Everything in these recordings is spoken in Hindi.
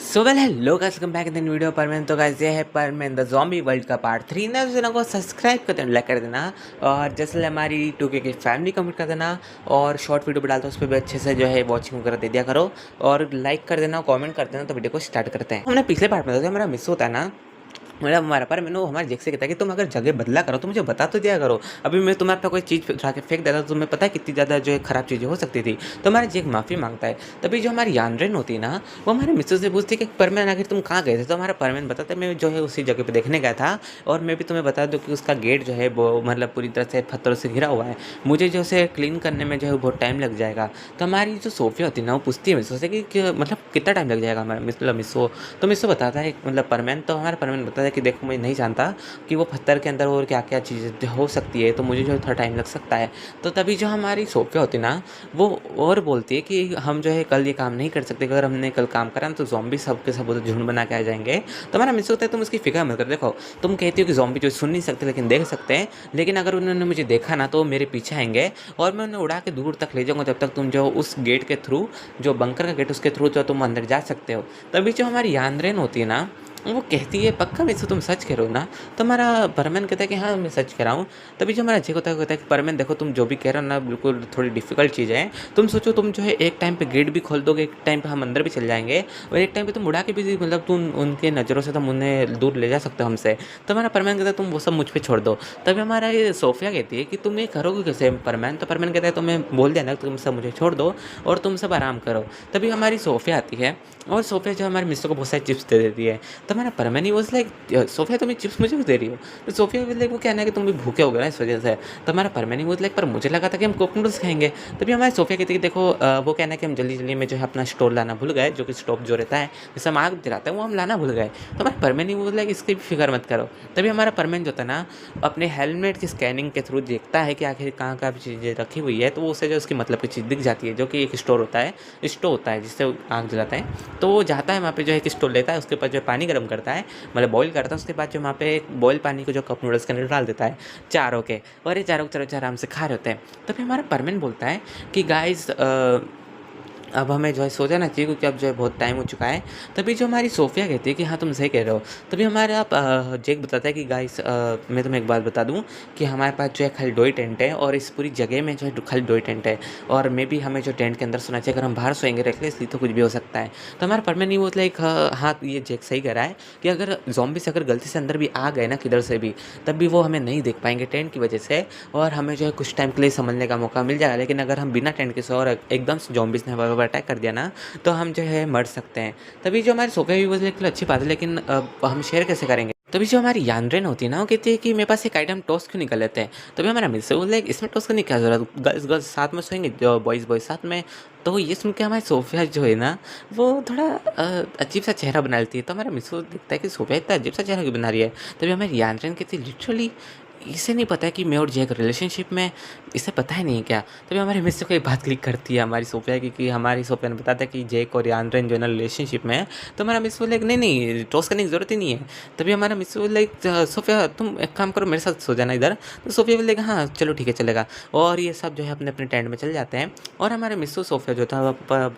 So well hello guys, welcome back in the video पर मैं तो गाइस ये है पर मैं द ज़ॉम्बी वर्ल्ड का पार्ट 3 ना। उस चैनल को सब्सक्राइब कर देना, लाइक कर देना और जैसे हमारी 2K की फैमिली कमेंट कर देना और शॉर्ट वीडियो भी डालता हूँ उस पर भी अच्छे से जो है वॉचिंग वगैरह दे दिया करो और लाइक कर देना, कमेंट कर देना। तो वीडियो को स्टार्ट करते हैं। हमने पिछले पार्ट में देखा हमारा मिस होता है ना, मतलब हमारा पर मैंने हमारे जेक से कहता है कि तुम अगर जगह बदला करो तो मुझे बता तो दिया करो। अभी मैं तुम्हारे पे कोई चीज़ उठा के फेंक देता तो तुम्हें पता है कितनी ज़्यादा जो है खराब चीज़ें हो सकती थी। तो हमारा जेक माफ़ी मांगता है। तभी जो हमारी यानरेन होती है ना, वो हमारे मिस्टर से पूछती है कि परमैन आखिर तुम कहाँ गए थे। तो हमारा परमैन बताता है मैं जो है उसी जगह पे देखने गया था और मैं भी तुम्हें बता दूँ कि उसका गेट जो है वो मतलब पूरी तरह से पत्थरों से घिरा हुआ है। मुझे जो है क्लीन करने में जो है बहुत टाइम लग जाएगा। तो हमारी जो सोफिया होती है ना, वो पूछती है मिस्टर से कि मतलब कितना टाइम लग जाएगा हमारा मतलब मिस्सो। तो मिस्सो बताता है मतलब परमैन, तो हमारा परमैन बताता है कि देखो मैं नहीं जानता कि वो पत्थर के अंदर और क्या क्या चीज़ें हो सकती है, तो मुझे जो है थोड़ा टाइम लग सकता है। तो तभी जो हमारी सोफिया होती है ना, वो और बोलती है कि हम जो है कल ये काम नहीं कर सकते। अगर हमने कल काम करा ना तो ज़ॉम्बी सब के सब उधर झुंड बना के आ जाएंगे। तो हमारा मिस होता है तुम उसकी फिक्र मत कर। देखो तुम कहती हो कि ज़ॉम्बी जो सुन नहीं सकते लेकिन देख सकते हैं, लेकिन अगर उन्होंने मुझे देखा ना तो वो मेरे पीछे आएंगे और मैं उन्हें उड़ा के दूर तक ले जाऊँगा। जब तक तुम जो उस गेट के थ्रू, जो बंकर का गेट उसके थ्रू जो तुम अंदर जा सकते हो। तभी जो हमारी यानरेन होती है ना, वो कहती है पक्का मिस तुम सच कह रहे हो ना। तो हमारा परमैन कहता है कि हाँ मैं सच कह रहा हूँ। तभी जो हमारा जेक होता है कहता है कि परमैन देखो तुम जो भी कह रहे हो ना बिल्कुल थोड़ी डिफिकल्ट चीज़ है। तुम सोचो तुम जो है एक टाइम पे गेट भी खोल दोगे, एक टाइम पे हम अंदर भी चल जाएंगे और एक टाइम पे तुम उड़ा के भी मतलब तुम उनके नज़रों से तुम उन्हें दूर ले जा सकते हो हमसे। तो हमारा परमैन कहता है तुम वो सब मुझ पर छोड़ दो। तभी हमारा ये सोफिया कहती है कि तुम ये करोगे कैसे परमैन। तो परमैन कहता है तुम्हें बोल देना तुम सब मुझे छोड़ दो और तुम सब आराम करो। तभी हमारी सोफिया आती है और सोफिया जो हमारे मिस्टर को बहुत सारी चिप्स दे देती है। तो हमारा परमैन ही वॉज लाइक सोफिया तुम्हें चिप्स मुझे क्यों दे रही हो। तो सोफिया भी लाइक वो कहना है कि तुम भी भूखे हो गए ना इस वजह से। तो हमारा परमैन ही वॉज लाइक पर मुझे लगा था कि हम कोक नूडल्स खाएंगे। तभी हमारे सोफिया कहती है कि देखो वो कहना है कि हम जल्दी जल्दी में जो है अपना स्टोव लाना भूल गए, जो कि स्टोव जो रहता है जिससे हम आग जलाते हैं वो हम लाना भूल गए। तो हमारे परमैन ही वॉज लाइक इसकी भी फिक्र मत करो। तभी हमारा परमैन जो था ना, अपने हेलमेट की स्कैनिंग के थ्रू देखता है कि आखिर कहाँ कहाँ चीज़ें रखी हुई है। तो वो उसे जो उसकी मतलब की चीज़ दिख जाती है, जो कि एक स्टोर होता है, स्टोव होता है जिससे वो आग जलाता है। तो वो जाता है वहाँ पे जो है एक स्टोव लेता है, उसके ऊपर जो है पानी गर्म करता है, मतलब बॉईल करता है। उसके बाद जो वहाँ पे एक बॉयल पानी को जो कप नूडल्स के अंदर डाल देता है चारों के, और ये चारों के चारों आराम से खा रहे होते हैं। तभी हमारा परमेन बोलता है कि गाइस अब हमें जो है सो जाना चाहिए क्योंकि अब जो है बहुत टाइम हो चुका है। तभी जो हमारी सोफिया कहती है कि हाँ तुम सही कह रहे हो। तभी हमारा जेक बताता है कि गाइस मैं तुम्हें एक बात बता दूं कि हमारे पास जो है खाली 2 ही टेंट है और इस पूरी जगह में जो है खाली 2 ही टेंट है और मे भी हमें जो टेंट के अंदर सोना चाहिए। अगर हम बाहर सोएंगे रेकलेसली तो कुछ भी हो सकता है। तो हमारा परमानेंट वो लाइक हाँ ये जेक सही कह रहा है कि अगर जॉम्बी से अगर गलती से अंदर भी आ गए ना किधर से भी, तब भी वो हमें नहीं देख पाएंगे टेंट की वजह से और हमें जो है कुछ टाइम के लिए समझने का मौका मिल जाएगा। लेकिन अगर हम बिना टेंट के सोए और एकदम से जॉम्बीज ने हमारे ऊपर अटैक कर दिया ना, तो हम जो है मर सकते हैं। तभी जो हमारे सोफे व्यूवर्स के लिए अच्छी बात है, लेकिन हम शेयर कैसे करेंगे। तभी जो हमारी यानरेन होती है ना, वो कहती है कि मेरे पास एक आइटम टॉस क्यों निकल लेते हैं। तभी हमारा मिस वो लाइक इसमें टॉस करने की क्या जरूरत, गर्ल्स गर्ल्स साथ में सोएंगे, बॉयज़ बॉयज़ साथ में। तो ये सुन के हमारे सोफिया जो है ना, वो थोड़ा अजीब सा चेहरा बना लेती है। तो हमारा मिस दिखता है कि सोफिया इतना अजीब सा चेहरा क्यों बना रही है। तभी हमारी यानरेन कहती है लिटरली इसे नहीं पता है कि मैं और जैक रिलेशनशिप में, इसे पता ही नहीं क्या। तभी हमारे मिस को एक बात क्लिक करती है हमारी सोफिया की कि हमारी सोफिया ने बताता है कि जैक और यानरेन जो है ना रिलेशनशिप में है। तो हमारा मिस लाइक नहीं नहीं टॉस करने की ज़रूरत ही नहीं है। तभी हमारा मिस लाइक सोफिया तुम एक काम करो मेरे साथ सो जाना इधर। तो सोफिया भी लाइक हाँ चलो ठीक है चलेगा। और ये सब जो है अपने अपने टेंट में चल जाते हैं और हमारे मिस्सो सोफिया जो था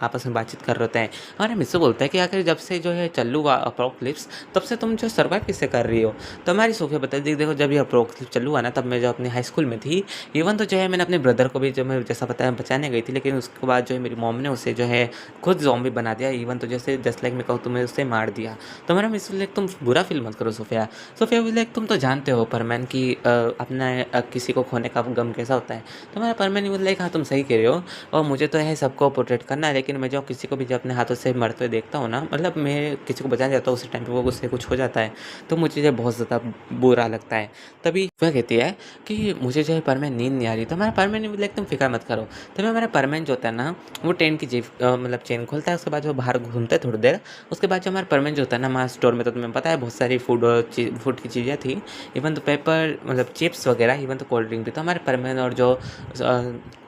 आपस में बातचीत कर रहे होते हैं। हमारा मिस्सो बोलता है कि आखिर जब से जो है चल्लू हुआ अपोकलिप्स, तब से तुम जो सर्वाइव किससे कर रही हो। तो हमारी सोफिया बताती है देखो जब ये अपोकलिप्स चालू हुआ ना, तब मैं जो अपनी हाई स्कूल में थी, इवन तो जो है मैंने अपने ब्रदर को भी जो मैं जैसा बताया बचाने गई थी, लेकिन उसके बाद जो है मेरी मॉम ने उसे जो है खुद ज़ॉम्बी बना दिया। इवन तो जैसे जस्ट लाइक मैं कहूँ तुम्हें उससे मार दिया। तो मेरा मिस लाइक तुम बुरा फील मत करो सोफिया। सोफिया भी लाइक तुम तो जानते हो परमैन की अपना किसी को खोने का गम कैसा होता है। तो मेरा परमैन भी लाइक हाँ तुम सही कह रहे हो और मुझे तो है सबको प्रोटेक्ट करना है, लेकिन मैं जो किसी को भी जो अपने हाथों से मरते हुए देखता हूँ ना, मतलब मैं किसी को बचाने जाता हूँ उसी टाइम पे वो उससे कुछ हो जाता है, तो मुझे जो बहुत ज़्यादा बुरा लगता है। तभी वह कहती है कि मुझे जो है परमैन नींद नहीं आ रही। तो हमारा परमैन ने बोला एकदम फिक्र मत करो। तभी हमारा परमैन जो होता है ना, वो ट्रेन की मतलब चेन खोलता है, उसके बाद जो बाहर घूमता है थोड़ी देर। उसके बाद जो हमारा परमैन जो होता है ना, हमारे स्टोर में तो तुम्हें पता है बहुत सारी फूड की चीज़ें थी, इवन तो पेपर मतलब चिप्स वगैरह, इवन तो कोल्ड ड्रिंक भी। तो हमारे परमैन और जो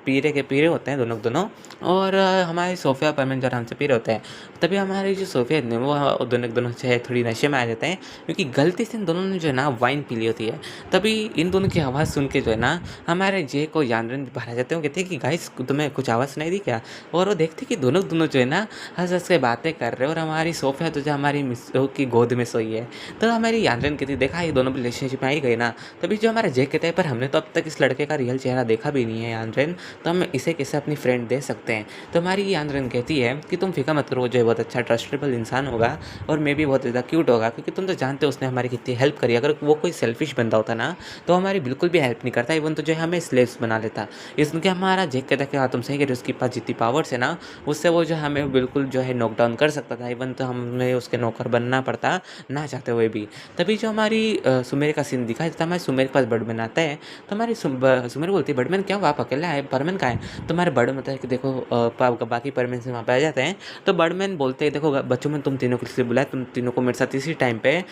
पी रहे होते हैं दोनों और हमारे सोफ़िया और परवीन जो आराम से पी रहे होते हैं। तभी हमारे जो सोफ़िया है वो दोनों जो है थोड़ी नशे में आ जाते हैं, क्योंकि गलती से इन दोनों ने जो है ना वाइन पी ली होती है। तभी इन दोनों की आवाज़ सुन के जो है ना हमारे जे को जानवर बाहर आ जाते हैं। वो कहते हैं कि गाइस तुम्हें कुछ आवाज़ सुनाई दी क्या? और वो देखते हैं कि दोनों जो है ना हँस-हँस के बातें कर रहे हैं और हमारी सोफ़िया तो जो हमारी मिस्सों की गोद में सोई है। तो हमारी यानरन कहती है देखा ये दोनों रिलेशनशिप में आ ही गए ना। तभी जो हमारा जे कहता है पर हमने तो अब तक इस लड़के का रियल चेहरा देखा भी नहीं है यानरन, तो हम इसे कैसे अपनी फ्रेंड दे सकते हैं? तो हमारी यानरन कहती है कि तुम फ़िक्र मत करो, वो जो है बहुत अच्छा ट्रस्टेबल इंसान होगा और मे बी बहुत ज़्यादा क्यूट होगा, क्योंकि तुम तो जानते हो उसने हमारी कितनी हेल्प करी। अगर वो कोई सेल्फिश बंदा होता ना तो हमारी बिल्कुल भी हेल्प नहीं करता, इवन तो जो है हमें स्लेव्स बना लेता। इसलिए हमारा जे कहता है कि हाँ तुम सही कह रहे हो, उसके पास जितनी पावर्स है ना उससे वो जो है हमें बिल्कुल जो है नॉक डाउन कर सकता था, इवन तो हमें उसके नौकर बनना पड़ता ना चाहते हुए भी। तभी जो हमारी सुमेर का सीन दिखाया जाता है, हमारे सुमेर के पास बर्डमैन आता है। तो हमारी सुमेर बोलती है बर्डमैन क्या हुआ, आप अकेला है, परमैन कहाँ है? तो हमारे बर्डमैन होता है कि देखो बाकी परमैन से वहाँ पे आ जाते हैं। तो बर्डमैन बोलते हैं देखो बच्चों में तुम तीनों को इसलिए बुलाया, तुम तीनों को मेरे साथ इसी टाइम पे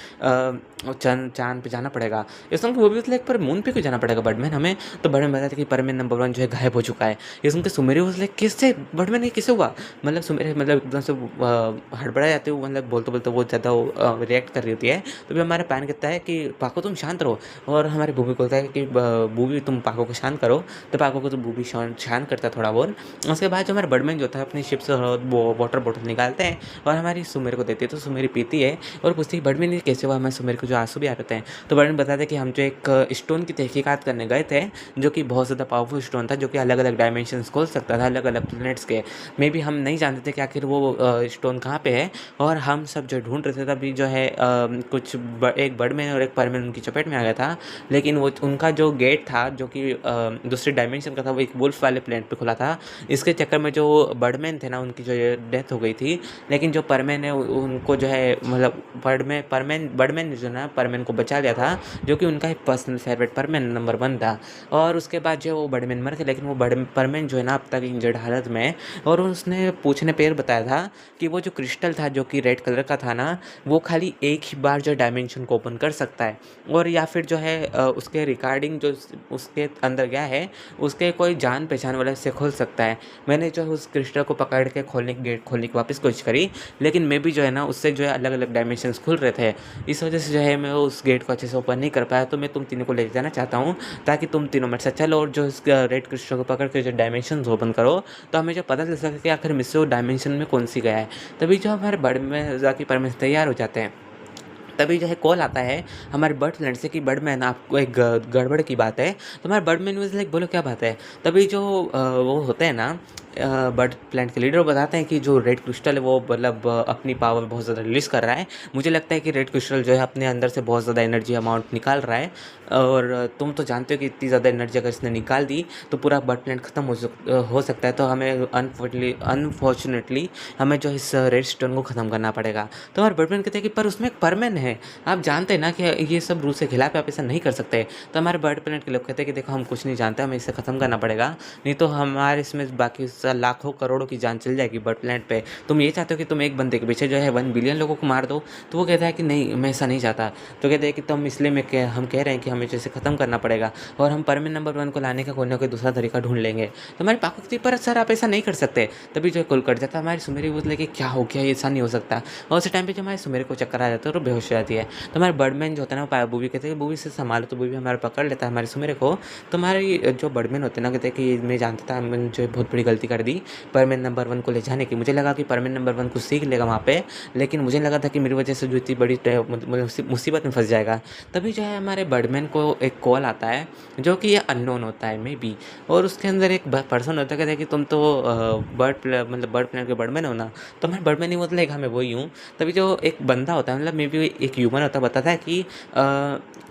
चांद पे जाना पड़ेगा। ये सुन के वो भी बोलते पर मून पे क्यों जाना पड़ेगा बर्डमैन हमें? तो बर्डमैन बताते हैं कि परमैन नंबर 1 जो है गायब हो चुका है। ये सुन के सुमेर बोलते किससे? बर्डमैन ये किससे हुआ? मतलब सुमेर मतलब एकदम से हड़बड़ा जाते हो, मतलब बोलते-बोलते वो ज़्यादा रिएक्ट कर रही होती है। तो भी हमारा पैन कहता है कि पाको तुम शांत रहो, और हमारे बूबी बोलता है कि बूबी तुम पाको को शांत करो। तो पाको को तो बूबी शांत करता है थोड़ा बहुत। उसके बाद जो हमारा बर्डमैन जो होता है अपनी शिप से वो वाटर बॉटल निकालते हैं और हमारी सुमेर को देती है। तो सुमेर पीती है और पूछती है बर्डमैन ये कैसे हुआ? हमारे सुमेर को जो आंसू भी आ रहे थे। तो बर्डमैन बताते हैं कि हम जो एक स्टोन की तहकीकात करने गए थे, जो कि बहुत ज़्यादा पावरफुल स्टोन था, जो कि अलग-अलग डायमेंशंस खोल सकता था, अलग-अलग प्लैनेट्स के। मे बी हम नहीं जानते थे कि आखिर वो स्टोन कहाँ पे है, और हम सब जो ढूँढ रहे थे तभी जो है कुछ एक बर्डमैन और एक परमैन उनकी चपेट में आ गया था। लेकिन वो उनका जो गेट था जो कि दूसरे डायमेंशन का था, वो एक वुल्फ वाले प्लैनेट पे खुला था। इसके चक्कर में जो बर्डमैन थे ना उनकी जो डेथ हो गई थी। लेकिन जो परमैन है उनको जो है मतलब बर्डमैन ने जो ना परमैन को बचा लिया था, जो कि उनका एक पर्सनल फेवरेट परमैन नंबर 1 था। और उसके बाद जो वो बर्डमैन मर गए, लेकिन वो परमैन जो है ना अब तक इंजर्ड हालत में है। और उसने पूछने पे बताया था कि वो जो क्रिस्टल था जो कि रेड कलर का था ना, वो खाली एक ही बार जो डायमेंशन को ओपन कर सकता है, और या फिर जो है उसके रिगार्डिंग जो उसके अंदर गया है उसके कोई जान पहचान वाला से खोल सकता है। मैंने जो है उस क्रिस्टल को पकड़ के गेट खोलने की वापस कोशिश करी, लेकिन मैं भी जो है ना उससे जो है अलग अलग डायमेंशंस खुल रहे थे। इस वजह से जो है मैं उस गेट को अच्छे से ओपन नहीं कर पाया। तो मैं तुम तीनों को ले जाना चाहता हूँ ताकि तुम तीनों मेरे साथ चलो और जो इस रेड क्रिस्टल को पकड़ के जो डायमेंशंस ओपन करो, तो हमें जो पता चल सके कि आखिर मिस डायमेंशन में कौन सी गया है। तभी जो हमारे बर्ड में जाके परमेश तैयार हो जाते हैं। तभी जो है कॉल आता है हमारे बर्ड फ्रेंड से कि बर्डमैन आपको एक गड़बड़ की बात है। तो हमारे बर्डमैन वाज लाइक बोलो क्या बात है। तभी जो वो होते हैं ना बर्ड प्लांट के लीडर बताते हैं कि जो रेड क्रिस्टल है वो मतलब अपनी पावर बहुत ज़्यादा रिलीज़ कर रहा है। मुझे लगता है कि रेड क्रिस्टल जो है अपने अंदर से बहुत ज़्यादा एनर्जी अमाउंट निकाल रहा है, और तुम तो जानते हो कि इतनी ज़्यादा एनर्जी अगर इसने निकाल दी तो पूरा बर्ड प्लांट ख़त्म हो सकता है। तो हमें अनफॉर्चुनेटली हमें जो इस रेड स्टोन को ख़त्म करना पड़ेगा। तो हमारे बर्डमैन कहते हैं कि पर उसमें एक परमैन है, आप जानते हैं ना कि ये सब रूल के खिलाफ है, आप ऐसा नहीं कर सकते। तो हमारे बर्ड प्लांट के लोग कहते हैं कि देखो हम कुछ नहीं जानते, हमें इसे ख़त्म करना पड़ेगा, नहीं तो हमारे इसमें बाकी लाखों करोड़ों की जान चल जाएगी बर्ड प्लांट पे। तुम ये चाहते हो कि तुम एक बंदे के पीछे जो है 1 बिलियन लोगों को मार दो? तो वो कहता है कि नहीं मैं ऐसा नहीं चाहता। तो कहते हैं कि तुम इसलिए हम कह रहे हैं कि हमें जैसे ख़त्म करना पड़ेगा और हम परमैन नंबर 1 को लाने का कोई ना कोई दूसरा तरीका ढूंढ लेंगे। तो हमारे पापा कहती पर सर आप ऐसा नहीं कर सकते। तभी जो है कुल कट जाता है। हमारी सुमेरी बोलती कि क्या हो गया, ये ऐसा नहीं हो सकता। और उस टाइम पर जो हमारे सुमेरी को चक्कर आ जाता है और बेहोश हो जाती है। तो हमारे बर्डमैन जो होता है ना बूबी कहते हैं बूबी से संभालो, तो बूबी हमारे पकड़ लेता है हमारे सुमेरे को। तो हमारी जो बर्डमैन होते हैं ना कहते हैं कि मैं जानता था मैंने जो बहुत बड़ी गलती कर दी परमैन नंबर 1 को ले जाने की। मुझे लगा कि परमैन नंबर 1 कुछ सीख लेगा वहाँ पे, लेकिन मुझे लगा था कि मेरी वजह से जो इतनी बड़ी मुसीबत में फंस जाएगा। तभी जो है हमारे बर्डमैन को एक कॉल आता है जो कि ये अननोन होता है मे बी, और उसके अंदर एक पर्सन होता है कहता है कि तुम तो बर्ड प्लान के बर्डमैन हो ना। तो हमारे बर्डमैन ही मतलब हाँ मैं वही हूँ। तभी जो एक बंदा होता है मतलब मे बी एक ह्यूमन होता है, बताता है कि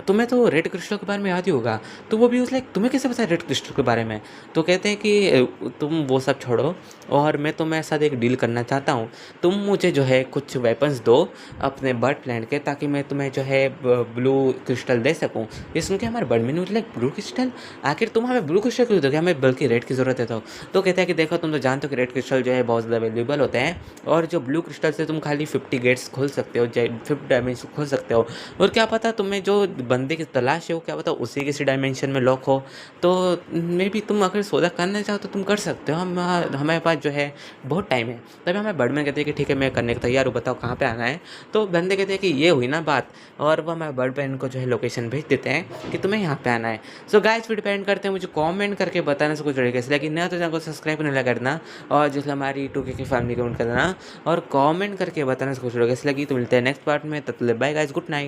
तुम्हें तो रेड क्रिस्टल के बारे में याद ही होगा। तो वो भी उस लाइक तुम्हें कैसे पता है रेड क्रिस्टल के बारे में? तो कहते हैं कि तुम वो सब सब छोड़ो और मैं तुम्हारे साथ एक डील करना चाहता हूँ। तुम मुझे जो है कुछ वेपन्स दो अपने बर्ड प्लांट के, ताकि मैं तुम्हें जो है ब्लू क्रिस्टल दे सकूँ। ये सुन के हमारे बर्ड में नहीं लाइक ब्लू क्रिस्टल, आखिर तुम हमें ब्लू क्रिस्टल क्यों दोगे, हमें बल्कि रेड की ज़रूरत है। तो कहता है कि देखो तुम तो जानते हो कि रेड क्रिस्टल जो है बहुत ज़्यादा वैल्यूएबल होते हैं, और जो ब्लू क्रिस्टल से तुम खाली 50 गेट्स खोल सकते हो, 50 डायमेंशन खोल सकते हो। और क्या पता तुम्हें जो बंदे की तलाश है वो क्या पता उसी किसी डायमेंशन में लॉक हो। तो मे बी तुम अगर सौदा करना चाहो तो तुम कर सकते हो, हम हमारे पास जो है बहुत टाइम है। तभी हमें बर्डमैन कहते हैं कि ठीक है मैं करने को तैयार हूँ, बताओ कहाँ पे आना है। तो बंदे कहते हैं कि ये हुई ना बात, और वो हमारे बर्डमैन को जो है लोकेशन भेज देते हैं कि तुम्हें यहाँ पे आना है। सो गाइस वीडियो डिपेंड करते हैं, मुझे कमेंट करके बताना सब कुछ तरीके से, लेकिन नया तो चैनल को सब्सक्राइब नहीं लगा करना, और जिससे हमारी 2K की फैमिली कमेंट कर देना और कमेंट करके बताना सब कुछ तरीके से लगी। तो मिलते हैं नेक्स्ट पार्ट में, तब तक बाय गाइस, गुड नाइट।